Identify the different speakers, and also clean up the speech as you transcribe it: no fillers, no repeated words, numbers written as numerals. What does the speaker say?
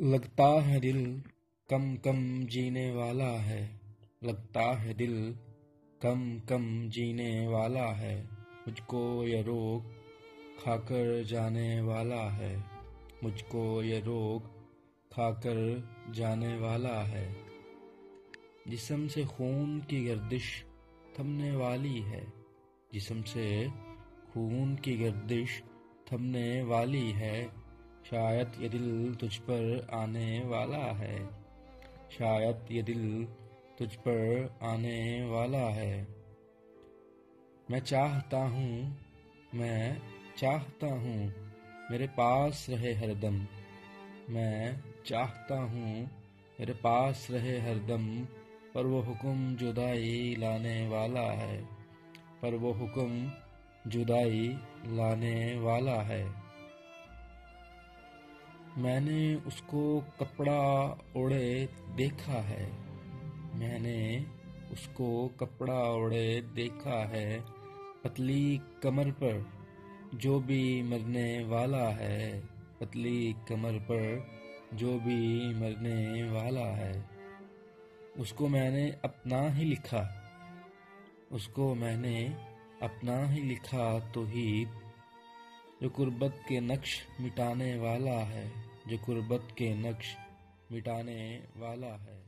Speaker 1: लगता है दिल कम कम जीने वाला है। लगता है दिल कम कम जीने वाला है। मुझको ये रोग खाकर जाने वाला है। मुझको ये रोग खाकर जाने वाला है। जिस्म से खून की गर्दिश थमने वाली है। जिस्म से खून की गर्दिश थमने वाली है। शायद ये दिल तुझ पर आने वाला है। शायद ये दिल तुझ पर आने वाला है। मैं चाहता हूँ मेरे पास रहे हरदम। मैं चाहता हूँ मेरे पास रहे हरदम। पर वो हुक्म जुदाई लाने वाला है। पर वो हुक्म जुदाई लाने वाला है। मैंने उसको कपड़ा ओढ़े देखा है। मैंने उसको कपड़ा ओढ़े देखा है। पतली कमर पर जो भी मरने वाला है। पतली कमर पर जो भी मरने वाला है। उसको मैंने अपना ही लिखा। उसको मैंने अपना ही लिखा तौहीद जो गुर्बत के नक्श मिटाने वाला है। जो गुर्बत के नक्श मिटाने वाला है।